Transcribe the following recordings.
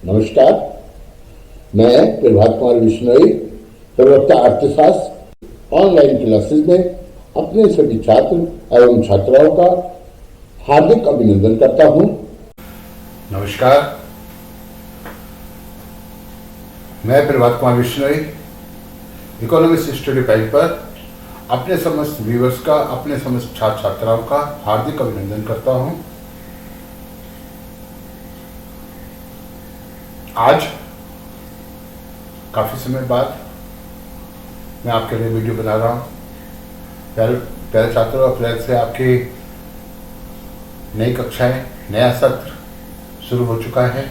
नमस्कार, मैं प्रभात कुमार विश्नोई, प्रवक्ता अर्थशास्त्र ऑनलाइन क्लासेस में अपने सभी छात्र एवं छात्राओं का हार्दिक अभिनंदन करता हूं। नमस्कार, मैं Prabhat Kumar Vishnoi economics study pad पर अपने समस्त व्यूअर्स का, अपने समस्त छात्र छात्राओं का हार्दिक अभिनंदन करता हूं। आज काफ़ी समय बाद मैं आपके लिए वीडियो बना रहा हूँ। प्यारे छात्रों, अप्रैल से आपकी नई कक्षाएं, नया सत्र शुरू हो चुका है,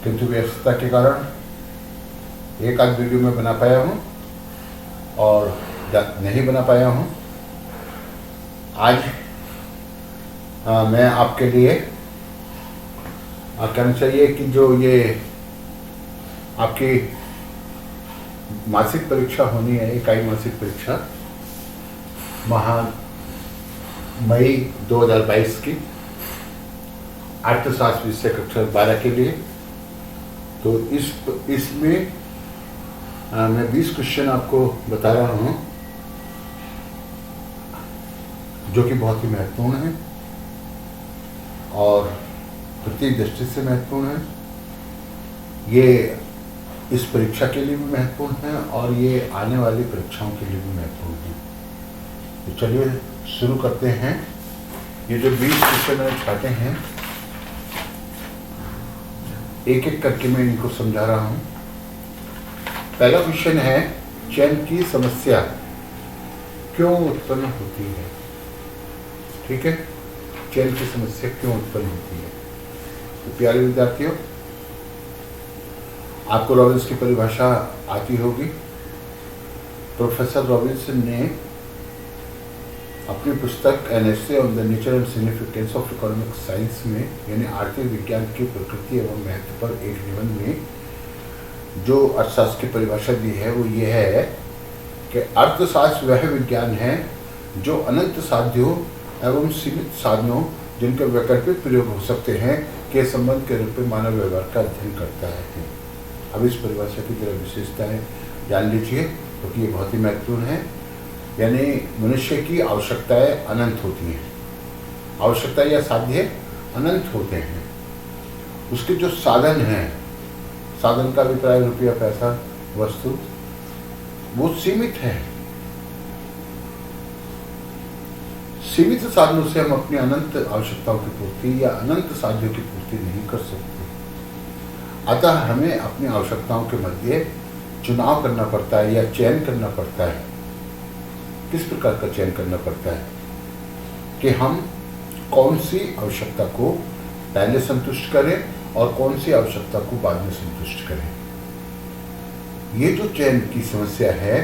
किंतु व्यस्तता के कारण एक आध वीडियो मैं बना पाया हूँ और नहीं बना पाया हूँ। आज मैं आपके लिए कहना चाहिए कि जो ये आपकी मासिक परीक्षा होनी है, इकाई मासिक परीक्षा मई 2022 की अर्थशास्त्र विषय कक्षा 12 के लिए, तो इसमें मैं 20 क्वेश्चन आपको बता रहा हूँ जो कि बहुत ही महत्वपूर्ण है और प्रत्येक दृष्टि से महत्वपूर्ण है। ये इस परीक्षा के लिए भी महत्वपूर्ण है और ये आने वाली परीक्षाओं के लिए भी महत्वपूर्ण है। तो चलिए शुरू करते हैं। ये जो 20 क्वेश्चन मैंने छाटे हैं, एक एक करके मैं इनको समझा रहा हूँ। पहला क्वेश्चन है, चयन की समस्या क्यों उत्पन्न होती है? ठीक है, चयन की समस्या क्यों उत्पन्न होती है? तो प्यारे विद्यार्थियों, आपको रॉबिन्स की परिभाषा आती होगी। प्रोफेसर रॉबिन्सन ने अपनी पुस्तक an essay on the nature and significance of economic science में, यानी आर्थिक विज्ञान की प्रकृति एवं महत्व पर एक निबंध में जो अर्थशास्त्र की परिभाषा दी है वो ये है कि अर्थशास्त्र वह विज्ञान है जो अनंत साध्यों एवं सीमित साधनों जिनके वैकल्पिक प्रयोग हो सकते हैं के संबंध के रूप में मानव व्यवहार का अध्ययन करता है। अब इस परिभाषा की जरा विशेषताएं जान लीजिए, क्योंकि तो ये बहुत ही महत्वपूर्ण है। यानी मनुष्य की आवश्यकताएं अनंत होती हैं, आवश्यकता या साध्य अनंत होते हैं। उसके जो साधन हैं, साधन का अभिप्राय रुपया, पैसा, वस्तु, वो सीमित है। सीमित साधनों से हम अपनी अनंत आवश्यकताओं की पूर्ति या अनंत साध्यों की पूर्ति नहीं कर सकते। अतः हमें अपनी आवश्यकताओं के मध्य चुनाव करना पड़ता है या चयन करना पड़ता है। किस प्रकार का चयन करना पड़ता है कि हम कौन सी आवश्यकता को पहले संतुष्ट करें और कौन सी आवश्यकता को बाद में संतुष्ट करें। ये जो चयन की समस्या है,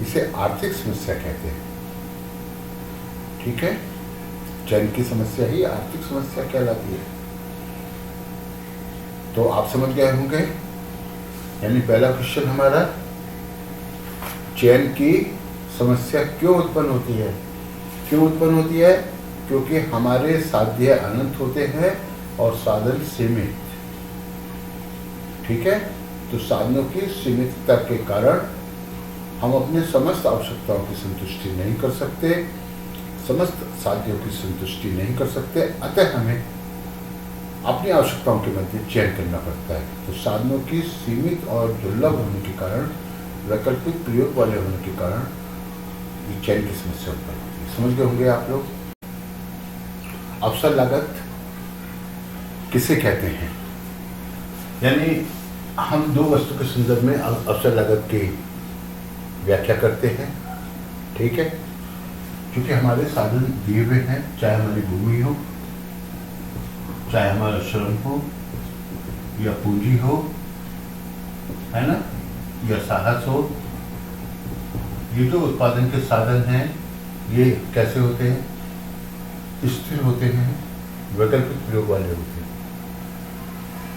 इसे आर्थिक समस्या कहते हैं। ठीक है, चयन की समस्या ही आर्थिक समस्या कहलाती है। तो आप समझ गए होंगे। यानी पहला क्वेश्चन हमारा, चयन की समस्या क्यों उत्पन्न होती है? क्यों उत्पन्न होती है? क्योंकि हमारे साध्य अनंत होते हैं और साधन सीमित। ठीक है, तो साधनों की सीमितता के कारण हम अपने समस्त आवश्यकताओं की संतुष्टि नहीं कर सकते, समस्त साध्यों की संतुष्टि नहीं कर सकते। अतः हमें अपनी आवश्यकताओं के मध्य चयन करना पड़ता है। तो साधनों की सीमित और दुर्लभ होने के कारण, वैकल्पिक प्रयोग वाले होने के कारण ये चयन की समस्या उत्पन्न होती है। समझ गए होंगे आप लोग। अवसर लागत किसे कहते हैं? यानी हम दो वस्तु के संदर्भ में अवसर लागत की व्याख्या करते हैं। ठीक है, क्योंकि हमारे साधन दिए हुए हैं, चाहे हमारी भूमि हो, चाहे हमारा श्रम हो या पूंजी हो, है ना, या साहस हो। ये जो उत्पादन के साधन हैं, ये कैसे होते हैं? स्थिर होते हैं, वैकल्पिक प्रयोग वाले होते हैं।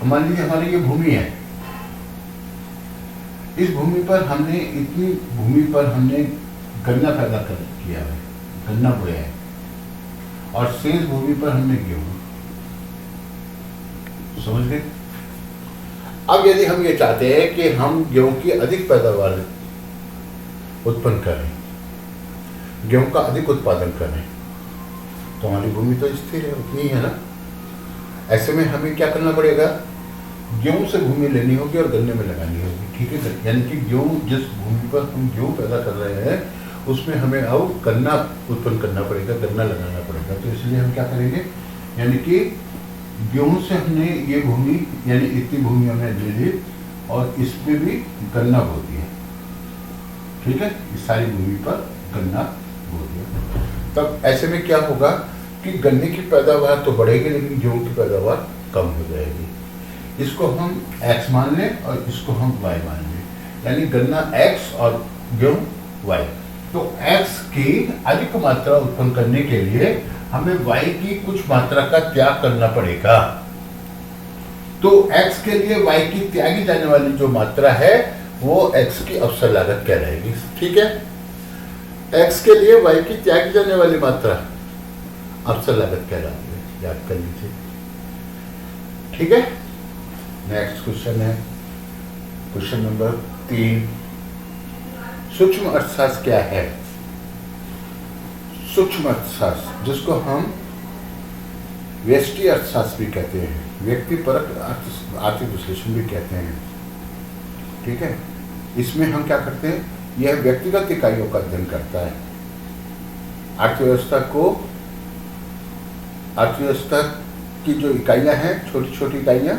मान लीजिए हमारी ये भूमि है, इस भूमि पर हमने गन्ना पैदा किया है, गन्ना बोया है, और शेष भूमि पर हमने गेहूं। समझ गए? अब यदि हम ये चाहते हैं कि हम गेहूं की अधिक पैदावार उत्पन्न करें, गेहूं का अधिक उत्पादन करें, तो हमारी भूमि तो स्थिर है, उतनी ही है ना। ऐसे में हमें क्या करना पड़ेगा, गेहूं से भूमि लेनी होगी और गन्ने में लगानी होगी, ठीक है। यानी कि गेहूं, जिस भूमि पर हम गेहूं पैदा कर रहे हैं उसमें हमें अब गन्ना उत्पन्न करना पड़ेगा, गन्ना लगाना पड़ेगा। तो इसलिए हम क्या करेंगे, यानी कि गेहूं से हमने ये भूमि, यानी इतनी भूमि हमने ले ली और इसमें भी गन्ना बो दिया, ठीक है। इस सारी भूमि पर गन्ना बो दिया। तब ऐसे में क्या होगा कि गन्ने की पैदावार तो बढ़ेगी लेकिन गेहूं की पैदावार कम हो जाएगी। इसको हम x मान लें और इसको हम y मान लें, यानी गन्ना x और गेहूं y। तो x की अधिक मात्रा उत्पन्न करने के लिए हमें y की कुछ मात्रा का त्याग करना पड़ेगा। तो x के लिए y की त्यागी जाने वाली जो मात्रा है वो x की अवसर लागत कहलाएगी, ठीक है। x के लिए y की त्यागी जाने वाली मात्रा अवसर लागत कहलाती है, याद कर लीजिए, ठीक है। नेक्स्ट क्वेश्चन है क्वेश्चन नंबर 3। सूक्ष्म अर्थशास्त्र क्या है? सूक्ष्म अर्थशास्त्र, जिसको हम व्यष्टि अर्थशास्त्र भी कहते हैं, व्यक्तिपरक आर्थिक विश्लेषण भी कहते हैं, ठीक है। इसमें हम क्या करते हैं, यह व्यक्तिगत इकाइयों का अध्ययन करता है। अर्थव्यवस्था की जो इकाइयां हैं, छोटी छोटी इकाइयां,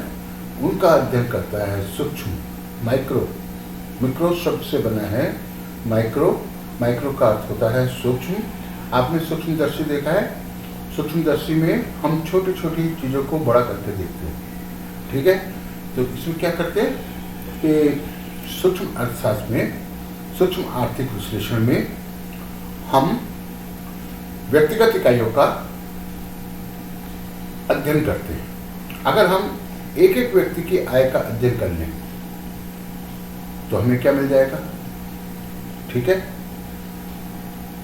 उनका अध्ययन करता है। सूक्ष्म, मिक्रो शब्द से बना है माइक्रो का अर्थ होता है सूक्ष्म। आपने सूक्ष्मदर्शी देखा है? सूक्ष्मदर्शी में हम छोटी छोटी चीजों को बड़ा करके देखते हैं, ठीक है। तो इसमें क्या करते हैं कि सूक्ष्म अर्थशास्त्र में, सूक्ष्म आर्थिक विश्लेषण में हम व्यक्तिगत इकाइयों का अध्ययन करते हैं। अगर हम एक एक व्यक्ति की आय का अध्ययन कर लें तो हमें क्या मिल जाएगा, ठीक है,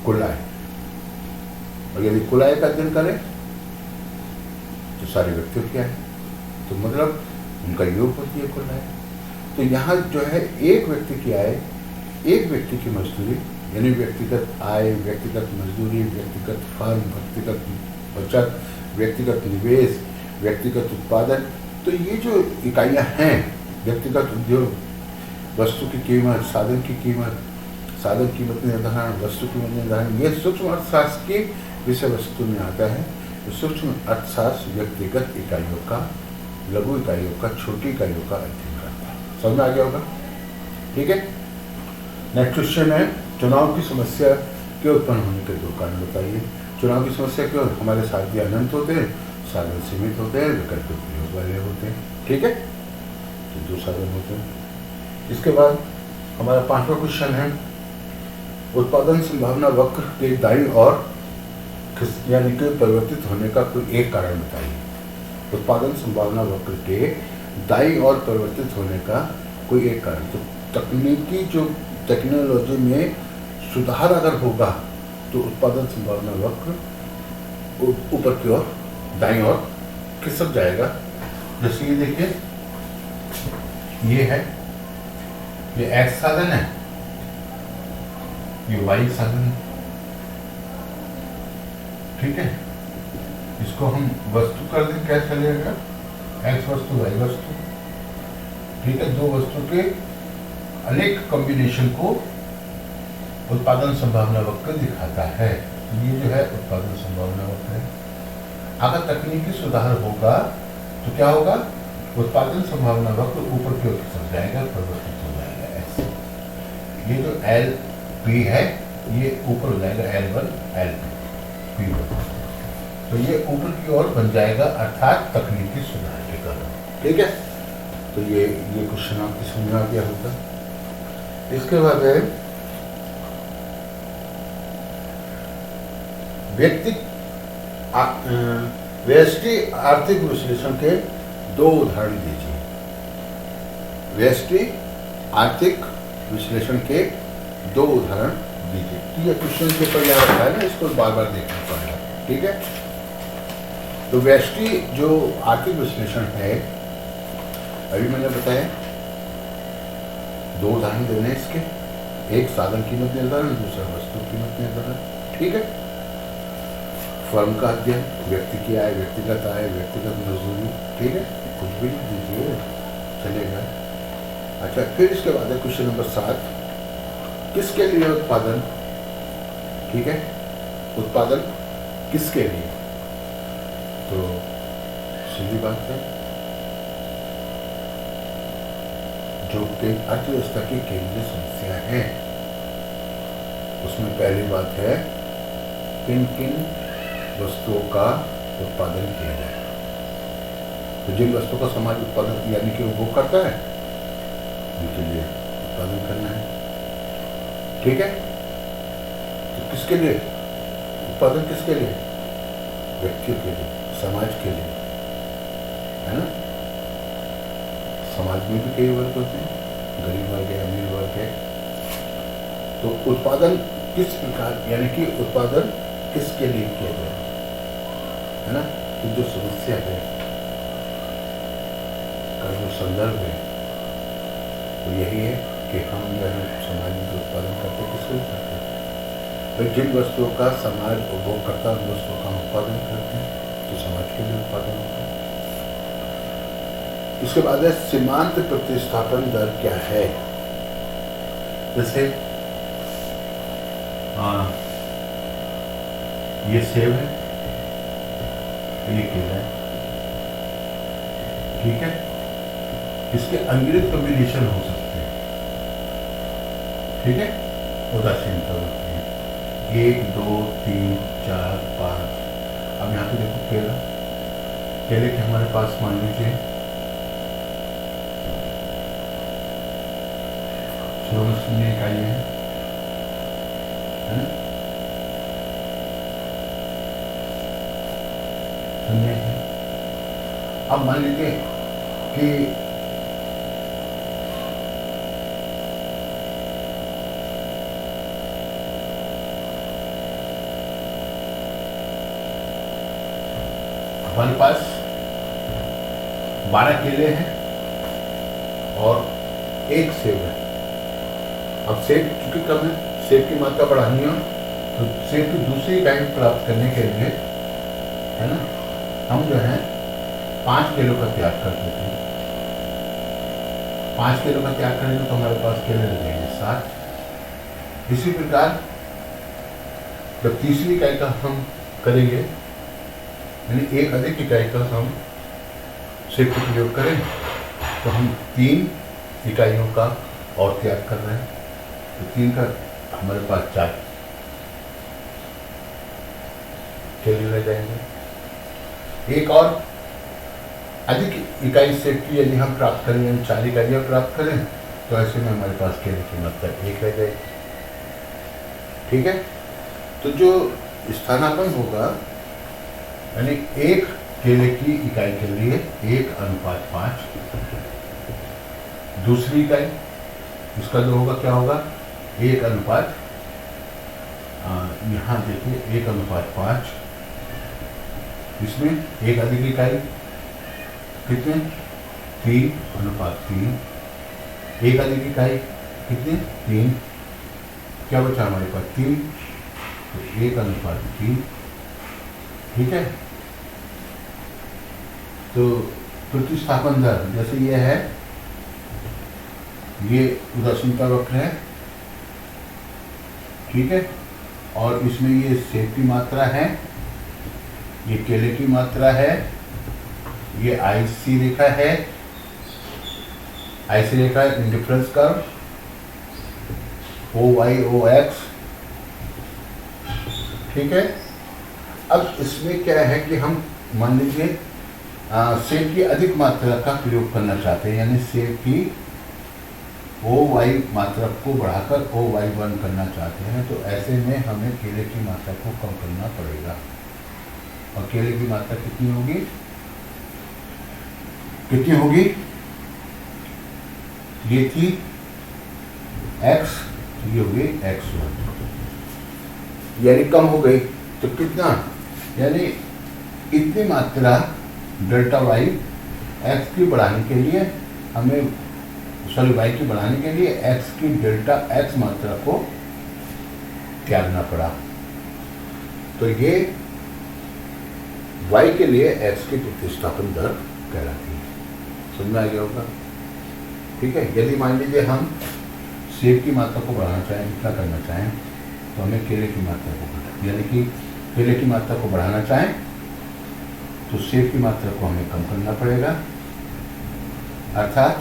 कुल आय। और यदि कुल आय का अध्ययन करें तो सारे व्यक्तियों की आय, तो मतलब उनका योग होती है कुल आय। तो यहाँ जो है एक व्यक्ति की आय, एक व्यक्ति की मजदूरी, यानी व्यक्तिगत आय, व्यक्तिगत मजदूरी, व्यक्तिगत फर्म, व्यक्तिगत बचत, व्यक्तिगत निवेश, व्यक्तिगत उत्पादन, तो ये जो इकाइयां हैं, व्यक्तिगत उद्योग, वस्तु की कीमत, साधन की कीमत, साधन कीमत निर्धारण, वस्तु कीमत निर्धारण, ये सूक्ष्म अर्थशास्त्र की विषय वस्तु में आता है। तो सूक्ष्म अर्थशास्त्र व्यक्तिगत इकाइयों का, लघु इकाइयों का, छोटी इकाइयों का अध्ययन करता है। समझ में आ गया होगा, ठीक है। नेक्स्ट क्वेश्चन है, चुनाव की समस्या के उत्पन्न होने के 2 कारण बताइए। चुनाव की समस्या क्यों? हमारे साथी अनंत होते हैं, साधन सीमित होते हैं, वैकल्पिक प्रयोग वाले होते हैं, ठीक है। तो 2 साधन होते हैं। इसके बाद हमारा 5वां क्वेश्चन है, उत्पादन संभावना वक्र के दाईं ओर यानी कि परिवर्तित होने का कोई एक कारण बताइए। उत्पादन संभावना वक्र के दाईं ओर परिवर्तित होने का कोई एक कारण। तो तकनीकी जो टेक्नोलॉजी में सुधार अगर होगा तो उत्पादन संभावना वक्र ऊपर की ओर, दाईं ओर खिसक जाएगा। जैसे ये देखिए, ये है, ये एक्स साधन है, ये वाई साधन है, ठीक है। इसको हम वस्तु कर दें, क्या चलेगा, एक्स वस्तु वाई वस्तु, ठीक है। 2 वस्तु के अनेक कॉम्बिनेशन को उत्पादन संभावना वक्र दिखाता है। ये जो है उत्पादन संभावना वक्र है। अगर तकनीकी सुधार होगा तो क्या होगा, उत्पादन संभावना वक्र ऊपर की ओर खिसक जाएगा, परिवर्तित हो जाएगा ऐसे। ये जो एल पी है ये ऊपर हो जाएगा, L1 L2 P1, तो ये ऊपर की ओर बन जाएगा, अर्थात तकनीकी सुधार के कारण, ठीक है। तो ये क्वेश्चन आपकी समझ में आ गया होगा। इसके बाद है व्यष्टि आर्थिक विश्लेषण के 2 उदाहरण दीजिए। व्यष्टि आर्थिक विश्लेषण के 2 उदाहरण दीजिए। तो ये क्वेश्चन पेपर याद रखा है ना, इसको बार बार देखना पड़ेगा, ठीक है। तो व्यष्टि जो आर्थिक विश्लेषण है अभी मैंने बताया 2 उदाहरण देने हैं इसके, एक साधन कीमत निर्धारण, दूसरा वस्तु कीमत निर्धारण। ठीक है, फर्म का अध्ययन, व्यक्ति की आय, व्यक्तिगत आय, व्यक्तिगत मजदूरी। ठीक है, कुछ भी लिख दीजिए चलेगा। अच्छा, फिर इसके बाद है क्वेश्चन नंबर 7, किसके लिए उत्पादन। ठीक है, उत्पादन किसके लिए, तो सीधी बात है जो कि अर्थव्यवस्था की केंद्रीय समस्या है, उसमें पहली बात है किन किन वस्तुओं का उत्पादन किया जाए। तो जिन वस्तुओं का समाज उत्पादन यानी कि उपभोग करता है, उनके लिए उत्पादन करना है। ठीक है, तो किसके लिए उत्पादन, किसके लिए, व्यक्तियों के लिए, समाज के लिए, है ना। समाज में भी कई वर्ग होते हैं, गरीब वर्ग है, अमीर वर्ग है। तो उत्पादन किस प्रकार, यानी कि उत्पादन किसके लिए किया जाए, है ना। तो जो समस्या है का जो संदर्भ है वो यही है कि हम जो है समाज में उत्पादन करते किसके लिए करते हैं, तो जिन वस्तुओं का समाज उपभोग करता है उन वस्तुओं का हम उत्पादन करते हैं, तो समाज के लिए उत्पादन होता है। इसके बाद है सीमांत प्रतिस्थापन दर क्या है। जैसे ये सेब है, ये केला है। ठीक है, इसके अनगिनत कॉम्बिनेशन हो सकते हैं। ठीक है, उदासीनता होती है 1 2 3 4 5। अब यहाँ पे देखो केला, केले के हमारे पास मान लीजिए 16 इकाइयाँ हैं, है ना, 0 है। अब मान लीजिए कि हमारे पास 12 केले हैं और 1 सेब है। अब सेब चूंकि कम है, सेब की मात्रा बढ़ानी हो तो सेब की दूसरी इकाई प्राप्त करने के लिए, है ना, हम जो है 5 किलो का त्याग कर देते हैं। 5 किलो का त्याग करेंगे तो हमारे पास केले लगेंगे 7। इसी प्रकार जब तीसरी इकाई का हम करेंगे, यानी 1 अधिक इकाई का हम सेब का प्रयोग करें, तो हम 3 इकाइयों का और त्याग कर रहे हैं, तो 3 का हमारे पास 4 केले रह जाएंगे। एक और अधिक इकाई सेब की यदि हम प्राप्त करें, यानी 4 इकाइयाँ प्राप्त करें, तो ऐसे में हमारे पास केले की मात्रा 1 रह जाएगी। ठीक है, तो जो स्थानापन्न होगा, यानी 1 केले की इकाई के लिए 1:5, दूसरी इकाई इसका जो होगा क्या होगा 1:, यहाँ देखिए 1:5, इसमें 1 अधिक इकाई कितने 3:3, 1 अधिक इकाई कितने 3, क्या बचा हमारे पास 3, तो 1:3। ठीक है, तो प्रतिस्थापन दर जैसे ये है, ये उदासीनता वक्र है। ठीक है, और इसमें ये सेब की मात्रा है, ये केले की मात्रा है, ये आईसी रेखा है, आईसी रेखा इंडिफरेंस कर्व OY/OX। ठीक है, अब इसमें क्या है कि हम मान लीजिए सेब की अधिक मात्रा का प्रयोग करना चाहते हैं, यानी सेब की OY मात्रा को बढ़ाकर OY1 करना चाहते हैं, तो ऐसे में हमें केले की मात्रा को कम करना पड़ेगा। और केले की मात्रा कितनी होगी, ये थी X, ये हो गई X1, यानी कम हो गई। तो कितना, यानी इतनी मात्रा डेल्टा Y X की बढ़ाने के लिए हमें y की बढ़ाने के लिए x की डेल्टा x मात्रा को त्यागना पड़ा। तो ये y के लिए x की प्रतिस्थापन दर कहलाती है। समझ में आ गया होगा? ठीक है। यदि मान लीजिए हम सेब की मात्रा को बढ़ाना चाहें, कितना करना चाहें, तो हमें केले की मात्रा को बढ़ाना, यानी कि केले की मात्रा को बढ़ाना चाहें तो सेब की मात्रा को हमें कम करना पड़ेगा। अर्थात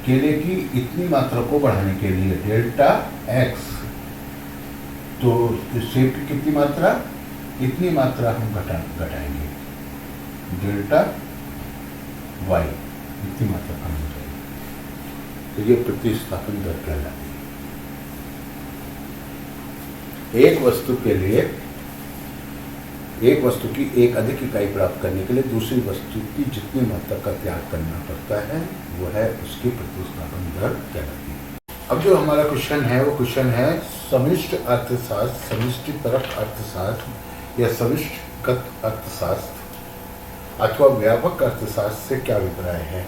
केले की इतनी मात्रा को बढ़ाने के लिए डेल्टा x, तो सेब की कितनी मात्रा, इतनी मात्रा हम घटाएंगे, डेल्टा y इतनी मात्रा कम हो जाएगी। तो ये प्रतिस्थापन दर कहलाती है। एक वस्तु के लिए, एक वस्तु की एक अधिक इकाई प्राप्त करने के लिए दूसरी वस्तु की जितनी मात्रा का त्याग करना पड़ता है वो है उसकी प्रतिस्थापन दर कहलाती है। अब जो हमारा क्वेश्चन है वो क्वेश्चन है समष्टि अर्थशास्त्र, समष्टिपरक अर्थशास्त्र या समष्टिगत अर्थशास्त्र अथवा व्यापक अर्थशास्त्र से क्या अभिप्राय है।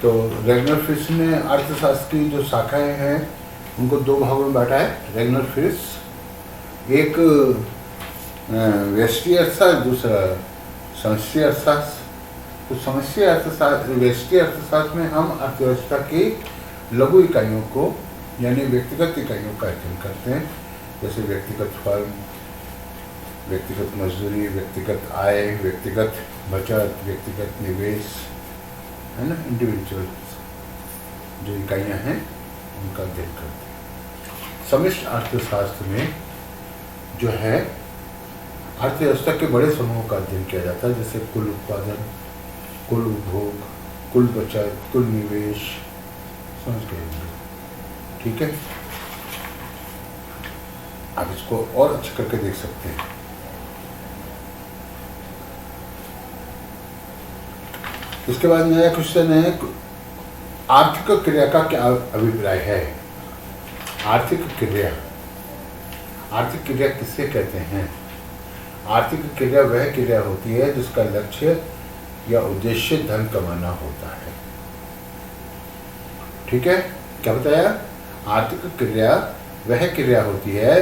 तो रेगनर फिश ने अर्थशास्त्र की जो शाखाएं हैं उनको दो भागों में बांटा है। रेगनर फिश एक व्यष्टि अर्थशास्त्र, दूसरा समष्टि अर्थशास्त्र। तो समष्टि अर्थशास्त्र, व्यष्टि अर्थशास्त्र में हम अर्थव्यवस्था की लघु इकाइयों को यानी व्यक्तिगत इकाइयों का अध्ययन करते हैं, जैसे व्यक्तिगत फर्म, व्यक्तिगत मजदूरी, व्यक्तिगत आय, व्यक्तिगत बचत, व्यक्तिगत निवेश, है ना, इंडिविजुअल जो इकाइयां हैं उनका अध्ययन करते हैं। समष्टि अर्थशास्त्र में जो है अर्थव्यवस्था के बड़े समूहों का अध्ययन किया जाता है, जैसे कुल उत्पादन, कुल उपभोग, कुल बचत, कुल निवेश, समझ गए? ठीक है। आप इसको और अच्छा करके देख सकते हैं। इसके बाद मेरा क्वेश्चन है आर्थिक क्रिया का क्या अभिप्राय है। आर्थिक क्रिया, आर्थिक क्रिया किसे कहते हैं? आर्थिक क्रिया वह क्रिया होती है जिसका लक्ष्य या उद्देश्य धन कमाना होता है। ठीक है, क्या बताया? आर्थिक क्रिया वह क्रिया होती है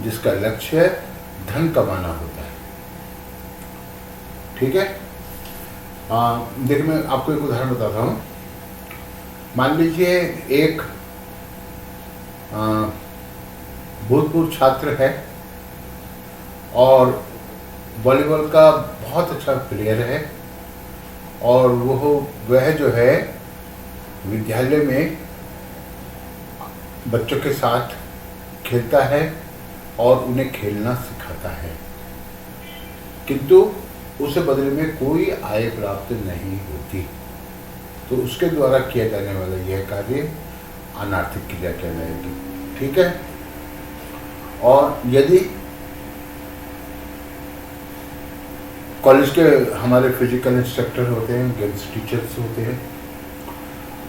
जिसका लक्ष्य धन कमाना होता है। ठीक है। देखिए मैं आपको एक उदाहरण बताता हूँ। मान लीजिए एक भूतपूर्व छात्र है और वॉलीबॉल का बहुत अच्छा प्लेयर है और वह जो है विद्यालय में बच्चों के साथ खेलता है और उन्हें खेलना सिखाता है, किंतु उसे बदले में कोई आय प्राप्त नहीं होती। तो उसके द्वारा किया जाने वाला यह कार्य अनार्थिक क्रिया कहलाएगी। ठीक है। और यदि कॉलेज के हमारे फिजिकल इंस्ट्रक्टर होते हैं, गेम्स टीचर्स होते हैं,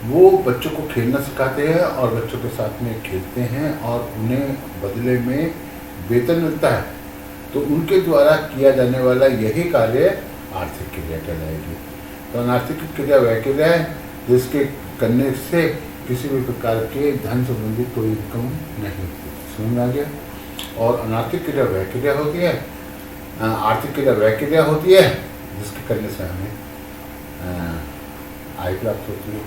वो बच्चों को खेलना सिखाते हैं और बच्चों के साथ में खेलते हैं और उन्हें बदले में वेतन मिलता है, तो उनके द्वारा किया जाने वाला यही कार्य आर्थिक क्रिया कहलाएगी। तो अनार्थिक क्रिया वह क्रिया है जिसके करने से किसी भी प्रकार के धन संबंधी कोई इनकम नहीं होती। समझ में आ गया? और अनार्थिक क्रिया वह क्रिया होती है, आर्थिक क्रिया वह क्रिया होती है जिसके करने से हमें आय प्राप्त होती है।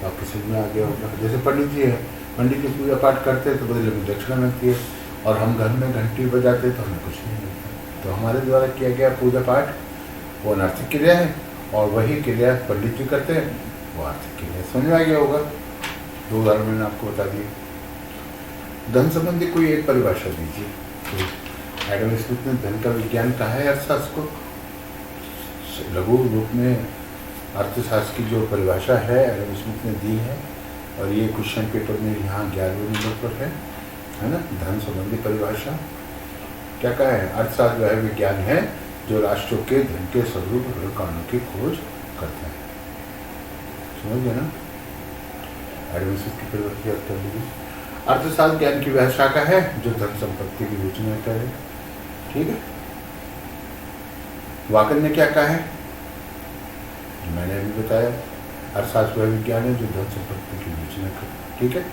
तो आपकी समझ में आ गया होगा। जैसे पंडित जी है, पंडित जी पूजा पाठ करते हैं तो बदले में दक्षिणा मिलती है, और हम घर में घंटी बजाते हैं तो हमें कुछ नहीं मिलता। तो हमारे द्वारा किया गया पूजा पाठ वो अनार्थिक क्रिया है और वही क्रिया पंडित जी करते हैं वो आर्थिक क्रिया है। समझ में आ गया होगा। दो उदाहरण मैंने आपको बता दिए। धन संबंधी कोई एक परिभाषा दीजिए। तो एडम स्मिथ ने धन का विज्ञान कहा है अर्थशास्त्र को। लघु रूप में अर्थशास्त्र की जो परिभाषा है एडम स्मिथ ने दी है, और ये क्वेश्चन पेपर में यहाँ 11वें नंबर पर है ना। धन संबंधी परिभाषा क्या कहा है? अर्थशास्त्र वह विज्ञान है जो राष्ट्रों के धन के स्वरूप कारणों की खोज करता है। समझ गए ना? एडम स्मिथ की परिभाषा याद कर लीजिए। अर्थशास्त्र ज्ञान की वह शाखा है जो धन संपत्ति की विवेचना करे। ठीक है। वाकन ने क्या कहा है? मैंने अभी बताया। अर्थशास्त्र वह विज्ञान है जो धन संपत्ति की विवेचना करे, ठीक है।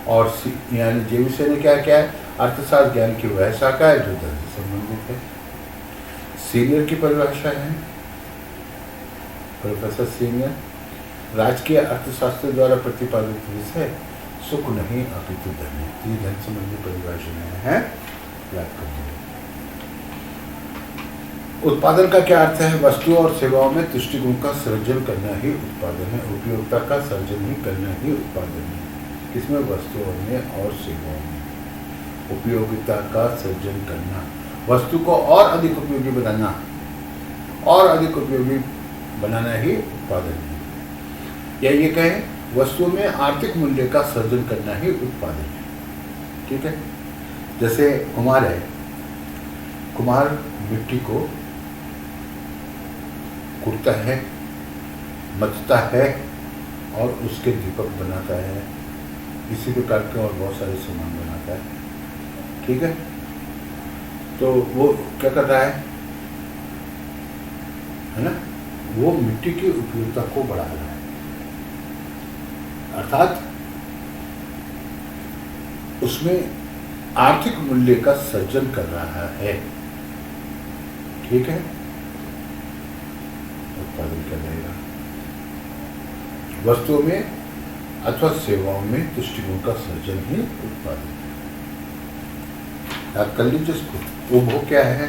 और यानी जे विषय ने क्या क्या है, अर्थशास्त्र ज्ञान की वह शाखा है जो धन से संबंधित है। सीनियर की परिभाषा है प्रोफेसर सीनियर, राजकीय अर्थशास्त्र द्वारा प्रतिपादित विषय सुख नहीं अपितु धन है। ये धन संबंधी परिभाषा है, याद कर लीजिए। उत्पादन का क्या अर्थ है, वस्तुओं और सेवाओं में तुष्टिगुण का सृजन करना ही उत्पादन है। उपयोगिता का सर्जन ही करना ही उत्पादन है। किसमें, वस्तुओं में और सेवाओं में उपयोगिता का सर्जन करना, वस्तु को और अधिक उपयोगी बनाना, और अधिक उपयोगी बनाना ही उत्पादन है। या ये कहें, वस्तुओं में आर्थिक मूल्य का सर्जन करना ही उत्पादन है, ठीक है। जैसे कुम्हार है, कुम्हार मिट्टी को कुटता है, मथता है और उसके दीपक बनाता है, इसी प्रकार के और बहुत सारे सामान बनाता है, ठीक है। तो वो क्या कर रहा है ना, वो मिट्टी की उपयोगिता को बढ़ा रहा है, अर्थात उसमें आर्थिक मूल्य का सर्जन कर रहा है, ठीक है। उत्पादन कर रहेगा वस्तुओं में अथवा सेवाओं में तुष्टिगुण का सर्जन ही उत्पादन है। याद कर लीजिए इसको। उपभोग क्या है,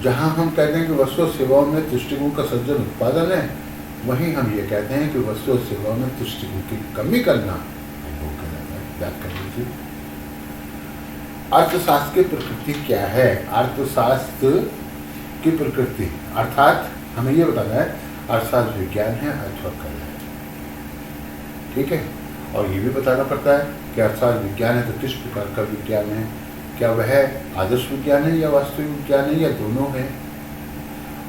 जहां हम कहते हैं कि वस्तु और सेवाओं में तुष्टिगुण का सर्जन उत्पादन है, वहीं हम ये कहते हैं कि वस्तु और सेवाओं में तुष्टिगुण की कमी करना उपभोग कहलाता है। याद कर लीजिए। अर्थशास्त्र की प्रकृति क्या है, अर्थशास्त्र की प्रकृति अर्थात हमें ये बताना है अर्थशास्त्र विज्ञान है अथवा कला है, ठीक है। और ये भी बताना पड़ता है कि अर्थशास्त्र विज्ञान है तो किस प्रकार का विज्ञान है, क्या वह आदर्श विज्ञान है या वास्तविक विज्ञान है या दोनों है,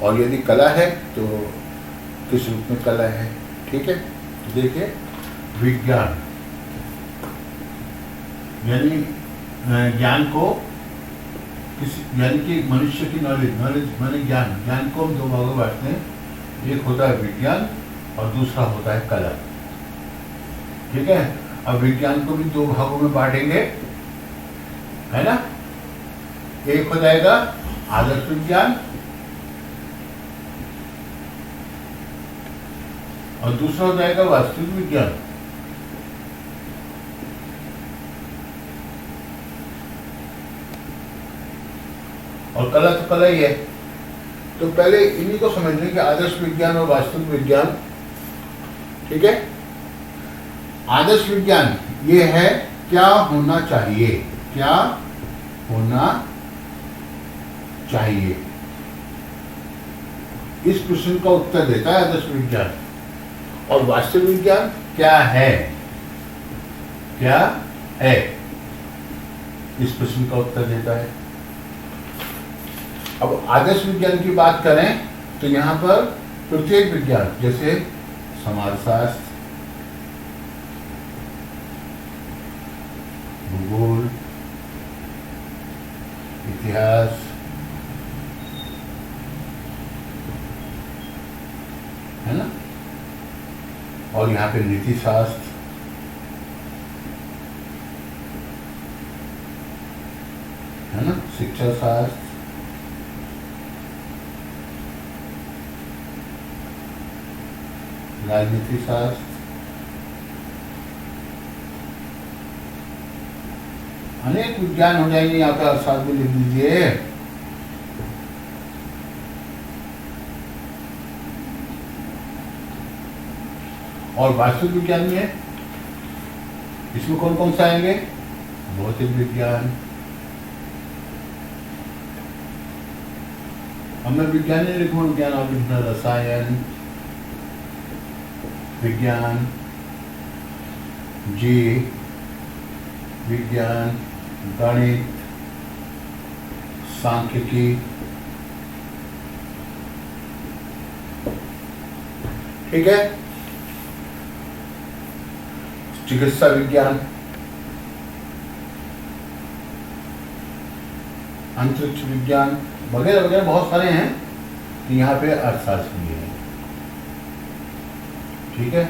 और यदि कला है तो किस रूप में कला है, ठीक है। देखिए, विज्ञान यानी ज्ञान को किसी, यानी कि मनुष्य की नॉलेज माने ज्ञान को हम दो भागों में बांटते हैं। एक होता है विज्ञान और दूसरा होता है कला, ठीक है। अब विज्ञान को भी दो भागों में बांटेंगे, है ना। एक हो जाएगा आदर्श विज्ञान और दूसरा हो जाएगा वास्तविक विज्ञान। और कला तो कला ही है। तो पहले इन्हीं को समझ लें कि आदर्श विज्ञान और वास्तविक विज्ञान, ठीक है। आदर्श विज्ञान ये है क्या होना चाहिए, क्या होना चाहिए, इस प्रश्न का उत्तर देता है आदर्श विज्ञान। और वास्तविक विज्ञान क्या है, क्या है, इस प्रश्न का उत्तर देता है। अब आदर्श विज्ञान की बात करें तो यहां पर प्रत्येक विज्ञान जैसे समाजशास्त्र, भूगोल, इतिहास, है ना, और यहाँ पे नीति शास्त्र, है ना, शिक्षा शास्त्र, राजनीति शास्त्र, अनेक विज्ञान हो जाएंगे। यहाँ पे अर्थशास्त्र भी लिख लीजिए। और वास्तविक विज्ञान में इसमें कौन कौन से आएंगे, भौतिक विज्ञान, अब मैं विज्ञान नहीं लिखूंगा, विज्ञान और लिखना, रसायन विज्ञान, जीव विज्ञान, गणित, सांख्यिकी, ठीक है, चिकित्सा विज्ञान, अंतरिक्ष विज्ञान वगैरह वगैरह बहुत सारे हैं। तो यहाँ पे अर्थशास्त्र भी है, ठीक है।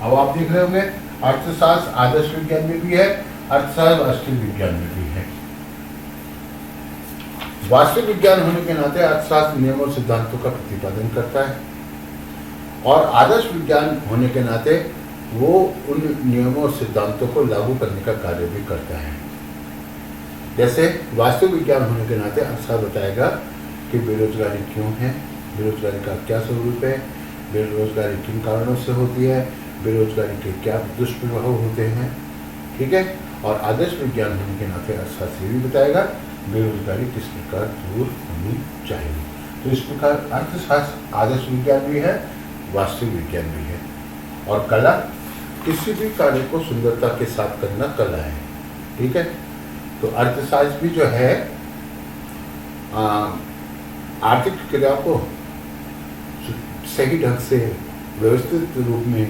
अब आप देख रहे होंगे अर्थशास्त्र आदर्श विज्ञान में भी है, अर्थशास्त्र वास्तविक विज्ञान में भी है। वास्तविक विज्ञान होने के नाते अर्थशास्त्र नियमों और सिद्धांतों का प्रतिपादन करता है, और आदर्श विज्ञान होने के नाते वो उन नियमों और सिद्धांतों को लागू करने का कार्य भी करता है। जैसे वास्तविक विज्ञान होने के नाते अर्थशास्त्र बताएगा कि बेरोजगारी क्यों है, बेरोजगारी का क्या स्वरूप है, बेरोजगारी किन कारणों से होती है, बेरोजगारी के क्या दुष्प्रभाव होते हैं, ठीक है। और आदर्श विज्ञान होने के नाते अर्थशास्त्र ये भी बताएगा बेरोजगारी किस प्रकार दूर होनी चाहिए। तो इस प्रकार अर्थशास्त्र आदर्श विज्ञान भी है, वास्तविक विज्ञान भी है। और कला, किसी भी कार्य को सुंदरता के साथ करना कला है, ठीक है। तो अर्थशास्त्र भी जो है आर्थिक क्रिया को सही ढंग से व्यवस्थित रूप में,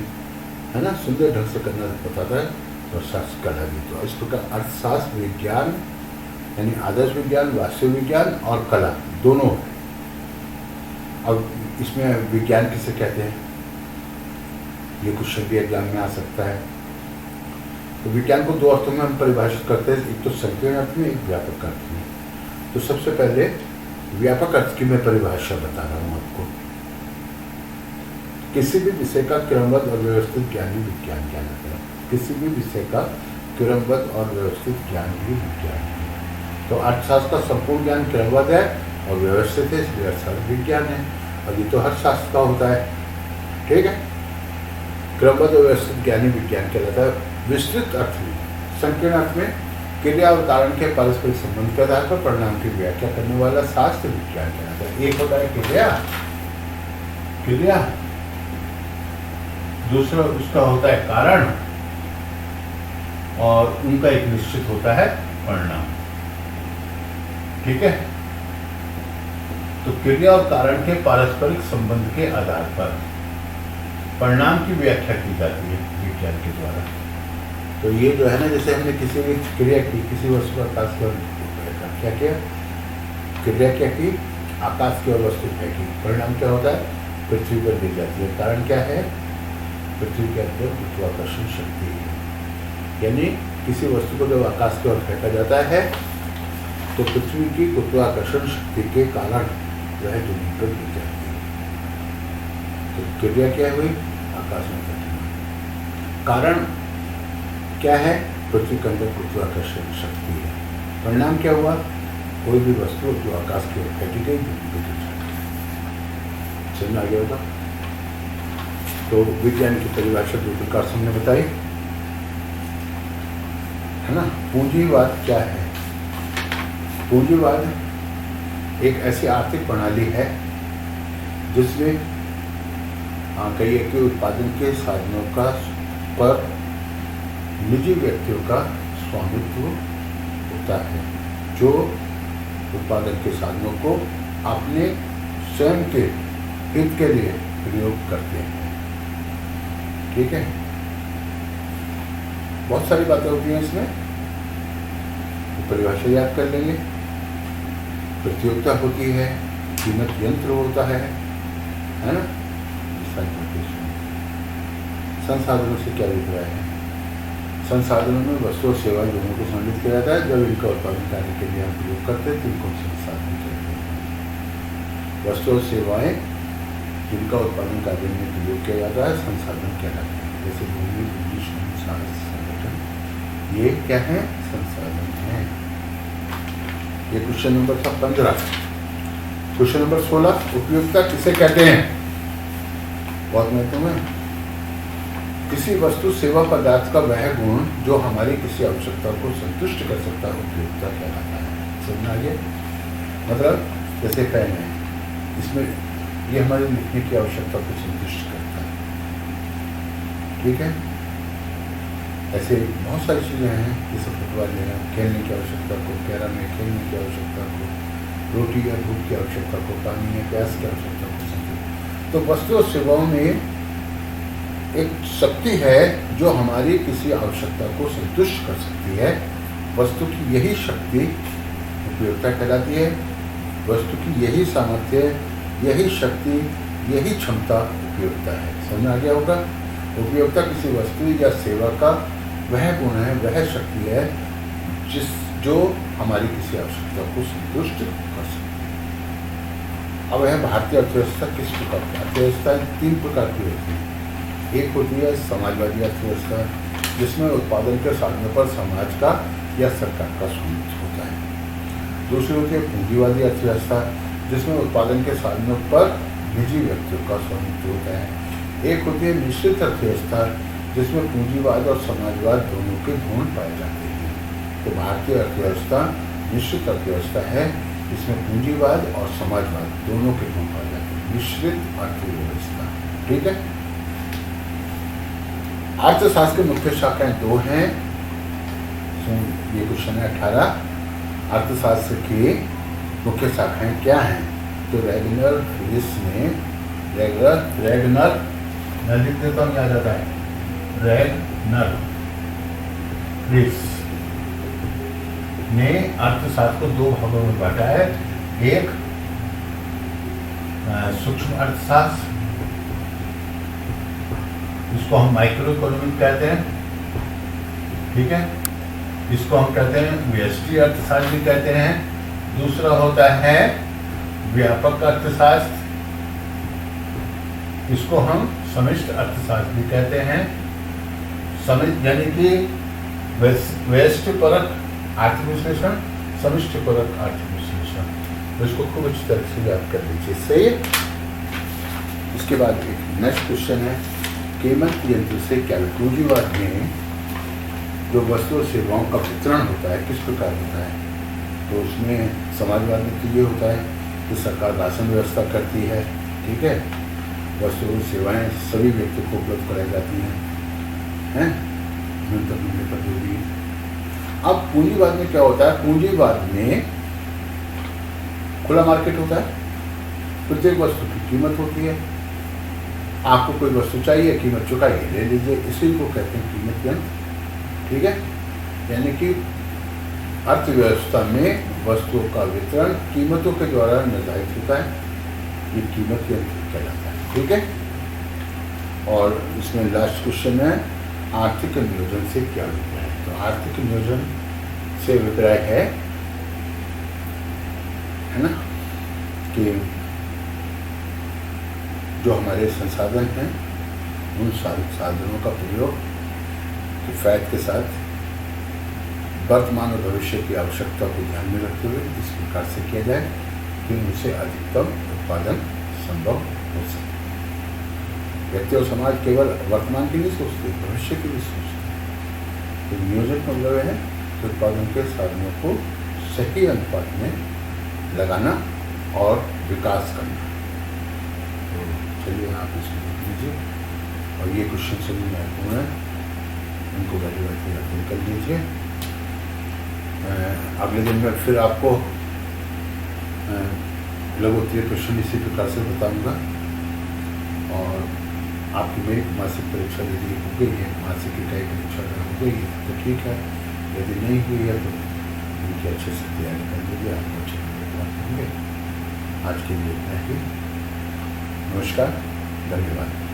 है ना, सुंदर ढंग से करना बताता है, और शास्त्र कला भी। तो इस प्रकार अर्थशास्त्र विज्ञान यानी आदर्श विज्ञान, वास्तविक विज्ञान और कला दोनों। अब इसमें विज्ञान किसे कहते हैं, ये क्वेश्चन भी एग्जाम में आ सकता है। तो विज्ञान को दो अर्थों में हम परिभाषित करते हैं, एक तो संकीर्ण अर्थ में, एक व्यापक अर्थ में। तो सबसे पहले व्यापक अर्थ की मैं परिभाषा बता रहा हूँ आपको। किसी भी विषय का क्रमबद्ध और व्यवस्थित ज्ञान ही विज्ञान कहलाता है। किसी भी विषय का क्रमबद्ध और व्यवस्थित ज्ञान ही विज्ञान है। तो अर्थशास्त्र का संपूर्ण ज्ञान क्रमबद्ध है और व्यवस्थित है, इसलिए अर्थशास्त्र विज्ञान है। और ये तो हर शास्त्र का होता है, ठीक है। क्रमबद्ध और व्यवस्थित ज्ञान ही विज्ञान कहलाता है। विस्तृत अर्थ में, संकीर्ण अर्थ में क्रिया और कारण के पारस्परिक संबंध के आधार पर परिणाम की व्याख्या करने वाला शास्त्र विज्ञान कहलाता है। एक होता है क्रिया, दूसरा उसका होता है कारण, और उनका एक निश्चित होता है परिणाम, ठीक है। तो क्रिया और कारण के पारस्परिक संबंध के आधार पर परिणाम की व्याख्या की जाती है विज्ञान के द्वारा। तो ये जो है ना, जैसे हमने किसी भी क्रिया की, किसी वस्तु पर आकाश की ओर क्या किया, क्रिया क्या की, आकाश की ओर वस्तु फेंकी, परिणाम क्या होता है, पृथ्वी पर गिर जाती है। कारण क्या है, पृथ्वी के अंदर गुरुत्वाकर्षण शक्ति है। यानी किसी वस्तु को जब आकाश की ओर फेंका जाता है तो पृथ्वी की गुरुत्वाकर्षण शक्ति के कारण वह जमीन पर गिर जाती है। तो क्रिया क्या हुई, आकाश में फेंकना। कारण क्या है, पृथ्वी के अंदर गुरुत्वाकर्षण शक्ति है। परिणाम क्या हुआ, कोई भी वस्तु जो आकाश की ओर फेंकी गई जमीन पर गिर जाती है। समझ आ गया होगा। तो विज्ञान की परिभाषा दो प्रकार से हमने बताई, है ना। पूंजीवाद क्या है, पूंजीवाद एक ऐसी आर्थिक प्रणाली है जिसमें कई के उत्पादन के साधनों का पर निजी व्यक्तियों का स्वामित्व होता है, जो उत्पादन के साधनों को अपने स्वयं के हित के लिए प्रयोग करते हैं, ठीक है। बहुत सारी बातें होती हैं इसमें, तो परिभाषा याद कर लेंगे। प्रतियोगिता होती है, कीमत यंत्र होता है ना। संसाधनों से क्या अभिप्राय है, संसाधनों में वस्तु और सेवाएं दोनों को सम्मिलित किया जाता है। जब इनका उत्पादन करने के लिए हम प्रयोग करते हैं तो इनको संसाधन कहते हैं। वस्तु और सेवाएं जिनका उत्पादन कार्य में प्रयोग किया जाता है संसाधन कहलाते हैं। जैसे भूमि, बिजली, श्रम, साहस, संगठन, ये क्या है, संसाधन है। ये क्वेश्चन नंबर था 15। क्वेश्चन नंबर 16, उपयोगिता किसे कहते हैं, बहुत महत्वपूर्ण है। किसी वस्तु सेवा पदार्थ का वह गुण जो हमारी किसी आवश्यकता को संतुष्ट कर सकता है, उपयोगिता कहलाता है। समझ आ गया। मतलब जैसे पेन है, इसमें ये हमारे लिखने की आवश्यकता को संतुष्ट करता है, ठीक है। ऐसे बहुत सारी चीज़ें हैं, जैसे फुटबॉल लेना, खेलने की आवश्यकता को, कैरम में खेलने की आवश्यकता को, रोटी या भूख की आवश्यकता को, पानी या प्यास की आवश्यकता को संतुष्ट। तो वस्तु और सेवाओं में एक शक्ति है जो हमारी किसी आवश्यकता को संतुष्ट कर सकती है। वस्तु की यही शक्ति उपयोगिता कहलाती है। वस्तु की यही सामर्थ्य, यही शक्ति, यही क्षमता उपयोगिता है। समझ आ गया होगा। उपयोगिता किसी वस्तु या सेवा का वह गुण है, वह शक्ति है जो हमारी किसी आवश्यकता को संतुष्ट कर सकती है। अब है भारतीय अर्थव्यवस्था किस प्रकार की अर्थव्यवस्था? 3 प्रकार की होती है। एक होती है समाजवादी अर्थव्यवस्था, जिसमें उत्पादन के साधनों पर समाज का या सरकार का स्वामित्व होता है। दूसरी होती है पूंजीवादी अर्थव्यवस्था, जिसमें उत्पादन के साधनों पर निजी व्यक्तियों का स्वामित्व होता है। एक होती है मिश्रित अर्थव्यवस्था, जिसमें पूंजीवाद और समाजवाद दोनों के गुण पाए जाते हैं। तो भारतीय अर्थव्यवस्था मिश्रित अर्थव्यवस्था है, इसमें पूंजीवाद और समाजवाद दोनों के गुण पाए जाते हैं। मिश्रित अर्थव्यवस्था, ठीक है। अर्थशास्त्र की मुख्य शाखाएं 2 हैं। ये क्वेश्चन है 18। अर्थशास्त्र की मुख्य शाखाएं क्या हैं? तो रेगनर फ्रिस ने रेगनर मैं लिख देता हूँ, याद आता है, रेगनर फ्रिस ने अर्थशास्त्र को 2 भागों में बांटा है। एक सूक्ष्म अर्थशास्त्र, इसको हम माइक्रो इकोनॉमिक कहते हैं, ठीक है। इसको हम कहते हैं व्यष्टि अर्थशास्त्र भी कहते हैं। दूसरा होता है व्यापक अर्थशास्त्र, इसको हम समष्टि अर्थशास्त्र भी कहते हैं। यानी कि व्यष्टिपरक आर्थिक विश्लेषण, समष्टिपरक आर्थिक विश्लेषण, तो इसको खूब अच्छी तरह से याद कर लीजिए। सही है। इसके बाद एक नेक्स्ट क्वेश्चन है, कीमत यंत्र से क्या? पूंजीवाद में जो वस्तु और सेवाओं का वितरण होता है किस प्रकार होता है? तो उसमें समाजवाद में तो ये होता है कि सरकार राशन व्यवस्था करती है, ठीक है। वस्तु और सेवाएं सभी व्यक्तियों को उपलब्ध कराई जाती हैं, न्यूनतम मूल्य पर जो भी। अब पूंजीवाद में क्या होता है? पूंजीवाद में खुला मार्केट होता है, प्रत्येक वस्तु की कीमत होती है। आपको कोई वस्तु चाहिए, कीमत चुकाइए, ले लीजिए, इसी को कहते हैं कीमत यंत्र, ठीक है। यानी कि अर्थव्यवस्था में वस्तुओं का वितरण कीमतों के द्वारा निर्धारित होता है, ये कीमत यंत्र कहलाता है, ठीक है। और इसमें लास्ट क्वेश्चन है, आर्थिक नियोजन से क्या अभिप्राय है? तो आर्थिक नियोजन से अभिप्राय है ना, कि जो हमारे संसाधन हैं उन साधनों का प्रयोग किफायत के साथ वर्तमान और भविष्य की आवश्यकता को ध्यान में रखते हुए इस प्रकार से किया जाए कि उनसे अधिकतम उत्पादन संभव हो सके। व्यक्ति और समाज केवल वर्तमान के लिए सोचते, भविष्य के लिए सोचते। तो नियोजन का मतलब है कि उत्पादन के साधनों को सही अनुपात में लगाना और विकास करना। तो चलिए आप इसको देख लीजिए, और ये क्वेश्चन सभी महत्वपूर्ण है, उनको बैठे बैठे आप निकल लीजिए। अगले दिन में फिर आपको लघुत्तरीय क्वेश्चन इसी प्रकार से बताऊंगा। और आपकी मेरी मासिक परीक्षा यदि हो गई है, मासिक इकाई परीक्षा अगर हो गई है तो ठीक है, यदि नहीं हुई है तो उनकी अच्छे से तैयारी कर लीजिए, आपको अच्छे से प्राप्त होंगे। आज के लिए इतना ही। नमस्कार, धन्यवाद।